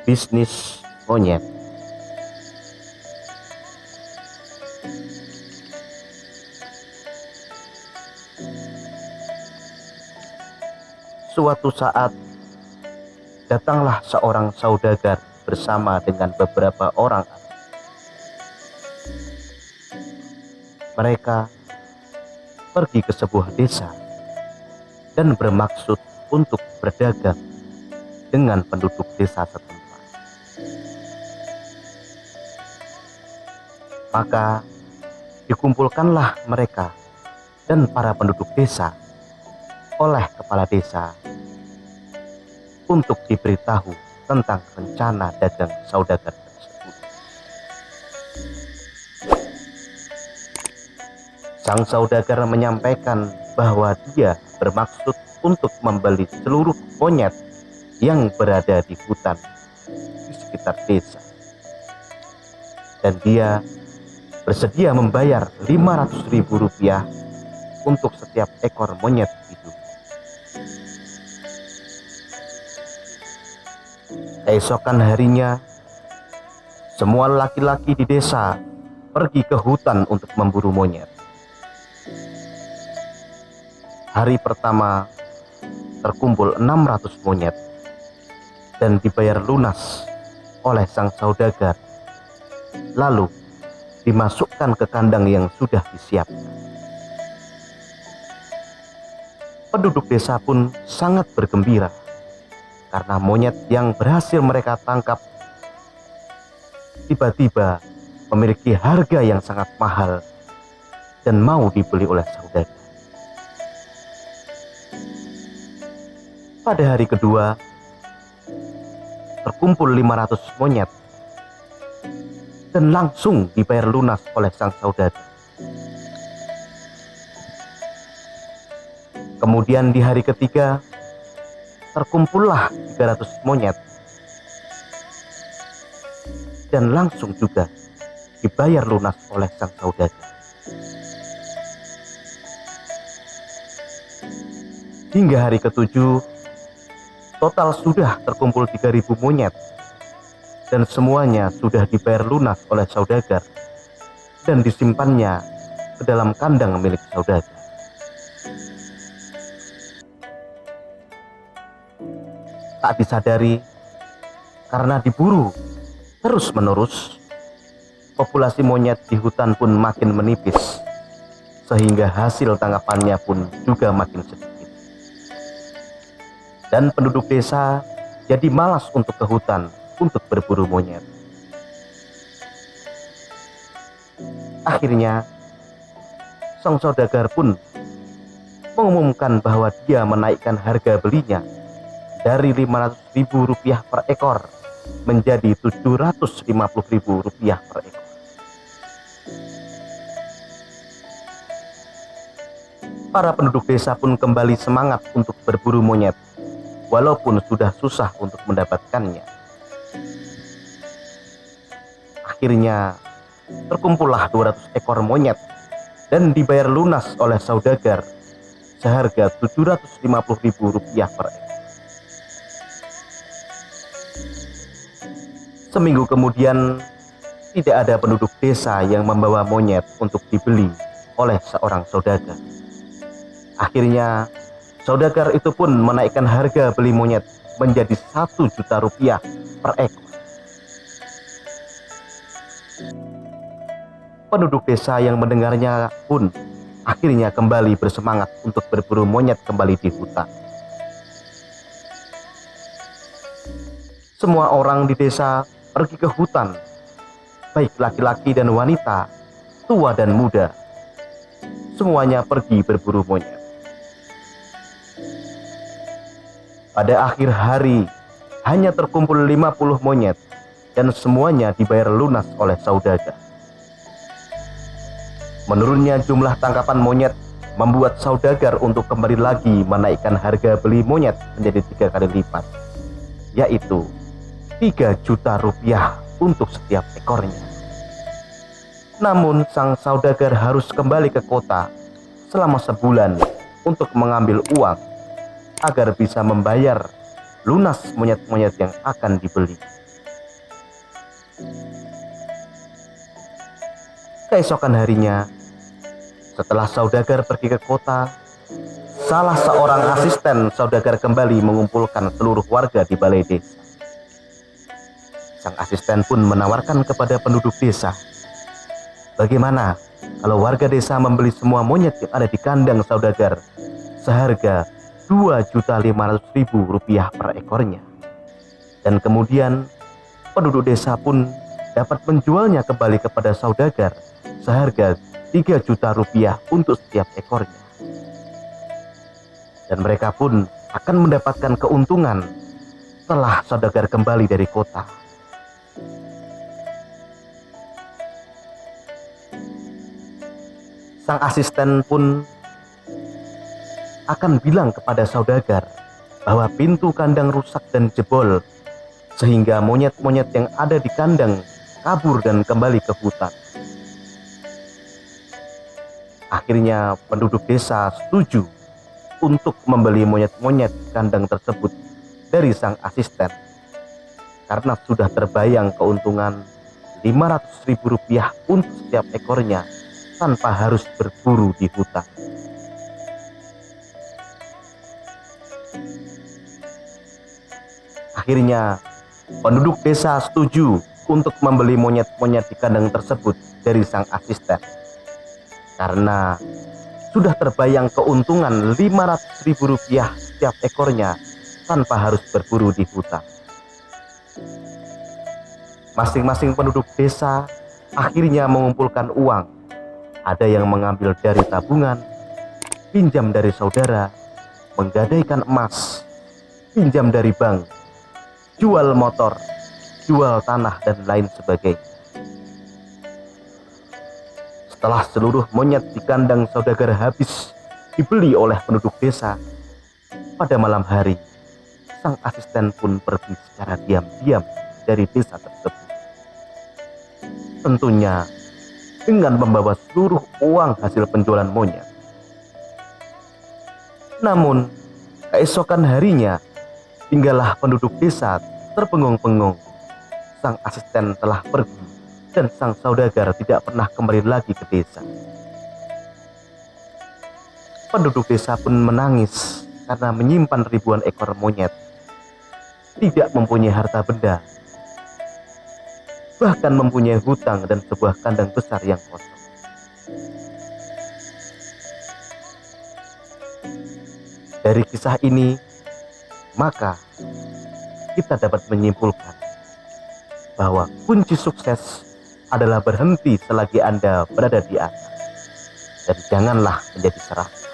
Bisnis monyet. Suatu saat, datanglah seorang saudagar bersama dengan beberapa orang. Mereka pergi ke sebuah desa dan bermaksud untuk berdagang dengan penduduk desa setempat. Maka dikumpulkanlah mereka dan para penduduk desa oleh kepala desa untuk diberitahu tentang rencana dagang saudagar tersebut. Sang saudagar menyampaikan bahwa dia bermaksud untuk membeli seluruh monyet yang berada di hutan di sekitar desa, dan dia bersedia membayar Rp500.000 untuk setiap ekor monyet itu. Keesokan harinya, semua laki-laki di desa pergi ke hutan untuk memburu monyet. Hari pertama terkumpul 600 monyet dan dibayar lunas oleh sang saudagar, lalu dimasukkan ke kandang yang sudah disiapkan. Penduduk desa pun sangat bergembira karena monyet yang berhasil mereka tangkap tiba-tiba memiliki harga yang sangat mahal dan mau dibeli oleh saudagar. Pada hari kedua, terkumpul 500 monyet dan langsung dibayar lunas oleh sang saudagar. Kemudian di hari ketiga, terkumpullah 300 monyet dan langsung juga dibayar lunas oleh sang saudagar. Hingga hari ketujuh, total sudah terkumpul 3.000 monyet dan semuanya sudah dibayar lunas oleh saudagar dan disimpannya ke dalam kandang milik saudagar. Tak disadari, karena diburu terus-menerus, populasi monyet di hutan pun makin menipis, sehingga hasil tangkapannya pun juga makin sedikit. Dan penduduk desa jadi malas untuk ke hutan untuk berburu monyet. Akhirnya, sang saudagar pun mengumumkan bahwa dia menaikkan harga belinya dari Rp500.000 per ekor menjadi Rp750.000 per ekor. Para penduduk desa pun kembali semangat untuk berburu monyet, walaupun sudah susah untuk mendapatkannya. Akhirnya terkumpullah 200 ekor monyet dan dibayar lunas oleh saudagar seharga Rp750.000 per ekor. Seminggu kemudian, tidak ada penduduk desa yang membawa monyet untuk dibeli oleh seorang saudagar. Akhirnya, saudagar itu pun menaikkan harga beli monyet menjadi Rp1 juta per ekor. Penduduk desa yang mendengarnya pun akhirnya kembali bersemangat untuk berburu monyet kembali di hutan. Semua orang di desa pergi ke hutan, baik laki-laki dan wanita, tua dan muda. Semuanya pergi berburu monyet. Pada akhir hari, hanya terkumpul 50 monyet dan semuanya dibayar lunas oleh saudagar. Menurunnya jumlah tangkapan monyet membuat saudagar untuk kembali lagi menaikkan harga beli monyet menjadi 3 kali lipat, yaitu Rp3 juta untuk setiap ekornya. Namun sang saudagar harus kembali ke kota selama sebulan untuk mengambil uang agar bisa membayar lunas monyet-monyet yang akan dibeli. Keesokan harinya, setelah saudagar pergi ke kota, salah seorang asisten saudagar kembali mengumpulkan seluruh warga di balai desa. Sang asisten pun menawarkan kepada penduduk desa, bagaimana kalau warga desa membeli semua monyet yang ada di kandang saudagar seharga Rp2.500.000 per ekornya. Dan kemudian penduduk desa pun dapat menjualnya kembali kepada saudagar seharga Rp3 juta untuk setiap ekornya. Dan mereka pun akan mendapatkan keuntungan setelah saudagar kembali dari kota. Sang asisten pun akan bilang kepada saudagar bahwa pintu kandang rusak dan jebol, sehingga monyet-monyet yang ada di kandang kabur dan kembali ke hutan. Akhirnya penduduk desa setuju untuk membeli monyet-monyet kandang tersebut dari sang asisten, karena sudah terbayang keuntungan Rp500.000 untuk setiap ekornya tanpa harus berburu di hutan. Akhirnya penduduk desa setuju untuk membeli monyet-monyet di kandang tersebut dari sang asisten, karena sudah terbayang keuntungan Rp500.000 setiap ekornya tanpa harus berburu di hutan. Masing-masing penduduk desa akhirnya mengumpulkan uang. Ada yang mengambil dari tabungan, pinjam dari saudara, menggadaikan emas, pinjam dari bank, jual motor, jual tanah, dan lain sebagainya. Setelah seluruh monyet di kandang saudagar habis dibeli oleh penduduk desa, pada malam hari, sang asisten pun pergi secara diam-diam dari desa tersebut. Tentunya dengan membawa seluruh uang hasil penjualan monyet. Namun, keesokan harinya, tinggallah penduduk desa terbengung-bengung. Sang asisten telah pergi dan sang saudagar tidak pernah kembali lagi ke desa. Penduduk desa pun menangis karena menyimpan ribuan ekor monyet, tidak mempunyai harta benda, bahkan mempunyai hutang dan sebuah kandang besar yang kosong. Dari kisah ini, maka kita dapat menyimpulkan bahwa kunci sukses adalah berhenti selagi Anda berada di atas, dan janganlah menjadi serakah.